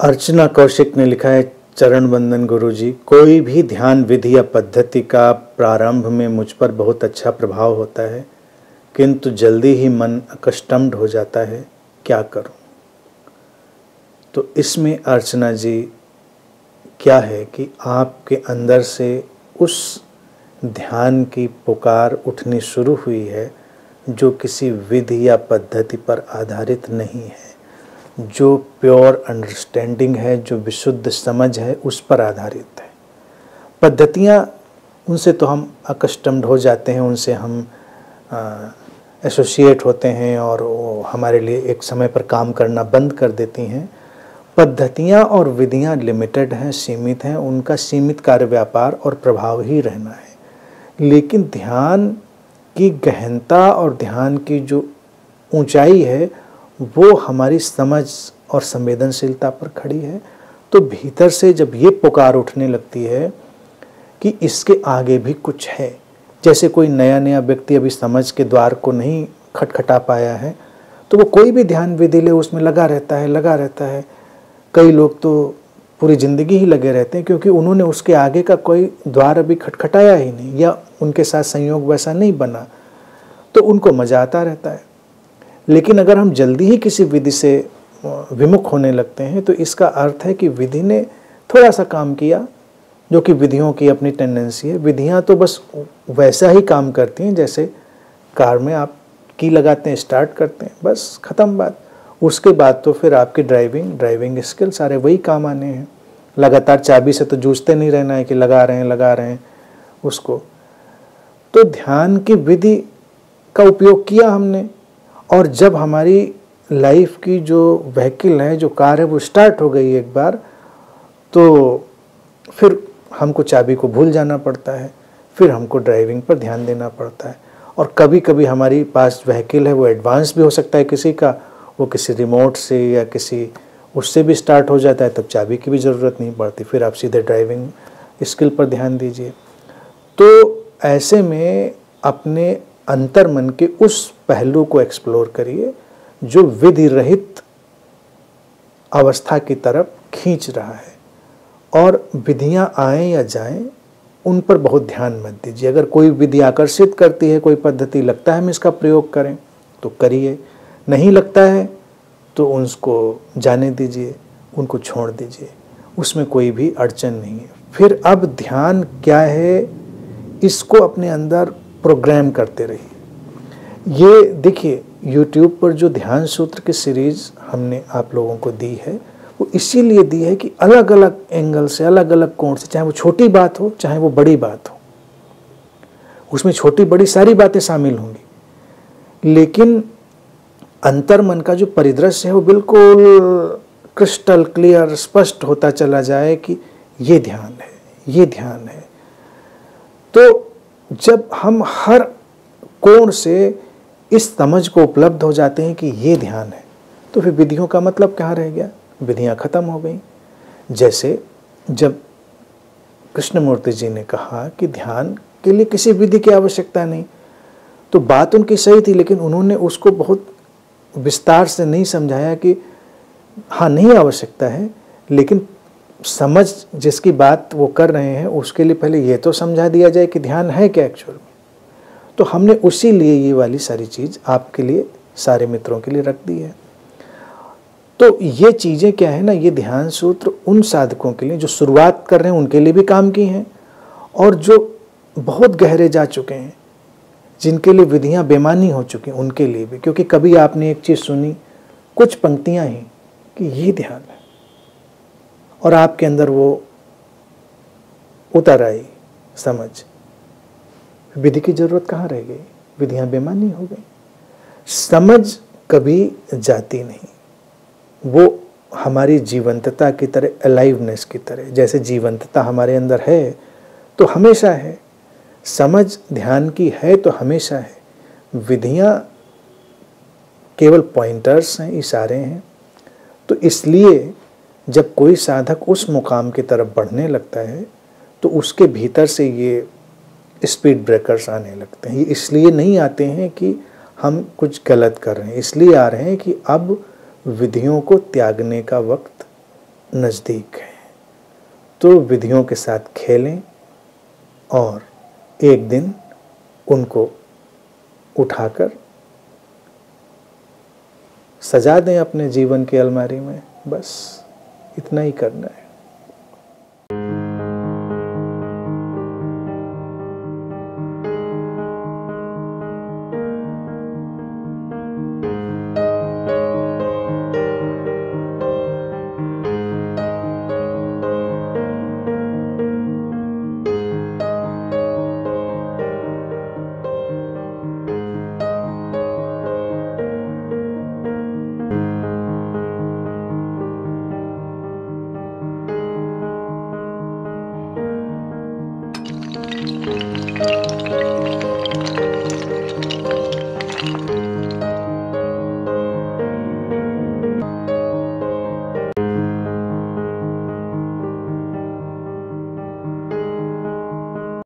अर्चना कौशिक ने लिखा है, चरण वंदन गुरुजी। कोई भी ध्यान विधि या पद्धति का प्रारंभ में मुझ पर बहुत अच्छा प्रभाव होता है, किंतु जल्दी ही मन अकस्टम्ड हो जाता है, क्या करूं? तो इसमें अर्चना जी क्या है कि आपके अंदर से उस ध्यान की पुकार उठनी शुरू हुई है जो किसी विधि या पद्धति पर आधारित नहीं है, जो प्योर अंडरस्टैंडिंग है, जो विशुद्ध समझ है, उस पर आधारित है। पद्धतियाँ, उनसे तो हम अकस्टम्ड हो जाते हैं, उनसे हम एसोसिएट होते हैं और वो हमारे लिए एक समय पर काम करना बंद कर देती हैं। पद्धतियाँ और विधियाँ लिमिटेड हैं, सीमित हैं, उनका सीमित कार्य व्यापार और प्रभाव ही रहना है। लेकिन ध्यान की गहनता और ध्यान की जो ऊंचाई है वो हमारी समझ और संवेदनशीलता पर खड़ी है। तो भीतर से जब ये पुकार उठने लगती है कि इसके आगे भी कुछ है, जैसे कोई नया नया व्यक्ति अभी समझ के द्वार को नहीं खटखटा पाया है, तो वो कोई भी ध्यान विधि ले उसमें लगा रहता है। कई लोग तो पूरी ज़िंदगी ही लगे रहते हैं क्योंकि उन्होंने उसके आगे का कोई द्वार अभी खटखटाया ही नहीं, या उनके साथ संयोग वैसा नहीं बना, तो उनको मज़ा आता रहता है। लेकिन अगर हम जल्दी ही किसी विधि से विमुख होने लगते हैं तो इसका अर्थ है कि विधि ने थोड़ा सा काम किया, जो कि विधियों की अपनी टेंडेंसी है। विधियां तो बस वैसा ही काम करती हैं जैसे कार में आप की लगाते हैं, स्टार्ट करते हैं, बस ख़त्म बात। उसके बाद तो फिर आपकी ड्राइविंग स्किल सारे वही काम आने हैं। लगातार चाबी से तो जूझते नहीं रहना है कि लगा रहे हैं उसको। तो ध्यान की विधि का उपयोग किया हमने, और जब हमारी लाइफ की जो व्हीकल है, जो कार है, वो स्टार्ट हो गई एक बार, तो फिर हमको चाबी को भूल जाना पड़ता है, फिर हमको ड्राइविंग पर ध्यान देना पड़ता है। और कभी कभी हमारी पास व्हीकल है वो एडवांस भी हो सकता है किसी का, वो किसी रिमोट से या किसी उससे भी स्टार्ट हो जाता है, तब चाबी की भी ज़रूरत नहीं पड़ती, फिर आप सीधे ड्राइविंग स्किल पर ध्यान दीजिए। तो ऐसे में अपने अंतर मन के उस पहलू को एक्सप्लोर करिए जो विधि रहित अवस्था की तरफ खींच रहा है, और विधियां आएं या जाएं उन पर बहुत ध्यान मत दीजिए। अगर कोई विधि आकर्षित करती है, कोई पद्धति लगता है हम इसका प्रयोग करें तो करिए, नहीं लगता है तो उसको जाने दीजिए, उनको छोड़ दीजिए, उसमें कोई भी अड़चन नहीं है। फिर अब ध्यान क्या है इसको अपने अंदर प्रोग्राम करते रहिए। ये देखिए, YouTube पर जो ध्यान सूत्र की सीरीज़ हमने आप लोगों को दी है वो इसीलिए दी है कि अलग अलग एंगल से, अलग अलग कोण से, चाहे वो छोटी बात हो चाहे वो बड़ी बात हो, उसमें छोटी बड़ी सारी बातें शामिल होंगी, लेकिन अंतर मन का जो परिदृश्य है वो बिल्कुल क्रिस्टल क्लियर स्पष्ट होता चला जाए कि ये ध्यान है, ये ध्यान है। तो जब हम हर कोण से इस समझ को उपलब्ध हो जाते हैं कि ये ध्यान है, तो फिर विधियों का मतलब कहाँ रह गया? विधियाँ खत्म हो गई। जैसे जब कृष्णमूर्ति जी ने कहा कि ध्यान के लिए किसी विधि की आवश्यकता नहीं, तो बात उनकी सही थी, लेकिन उन्होंने उसको बहुत विस्तार से नहीं समझाया कि हाँ नहीं आवश्यकता है, लेकिन समझ जिसकी बात वो कर रहे हैं उसके लिए पहले ये तो समझा दिया जाए कि ध्यान है क्या एक्चुअल में। तो हमने उसी लिए ये वाली सारी चीज़ आपके लिए, सारे मित्रों के लिए रख दी है। तो ये चीज़ें क्या है ना, ये ध्यान सूत्र उन साधकों के लिए जो शुरुआत कर रहे हैं उनके लिए भी काम की हैं, और जो बहुत गहरे जा चुके हैं, जिनके लिए विधियां बेमानी हो चुकी हैं, उनके लिए भी। क्योंकि कभी आपने एक चीज़ सुनी, कुछ पंक्तियां ही कि ये ध्यान है, और आपके अंदर वो उतर आई समझ, विधि की जरूरत कहाँ रह गई? विधियां बेमानी हो गई। समझ कभी जाती नहीं, वो हमारी जीवंतता की तरह, अलाइवनेस की तरह, जैसे जीवंतता हमारे अंदर है तो हमेशा है, समझ ध्यान की है तो हमेशा है। विधियां केवल पॉइंटर्स हैं, इशारे हैं। तो इसलिए जब कोई साधक उस मुकाम की तरफ बढ़ने लगता है तो उसके भीतर से ये स्पीड ब्रेकर्स आने लगते हैं। ये इसलिए नहीं आते हैं कि हम कुछ गलत कर रहे हैं, इसलिए आ रहे हैं कि अब विधियों को त्यागने का वक्त नज़दीक है। तो विधियों के साथ खेलें और एक दिन उनको उठाकर सजा दें अपने जीवन की अलमारी में। बस इतना ही करना है।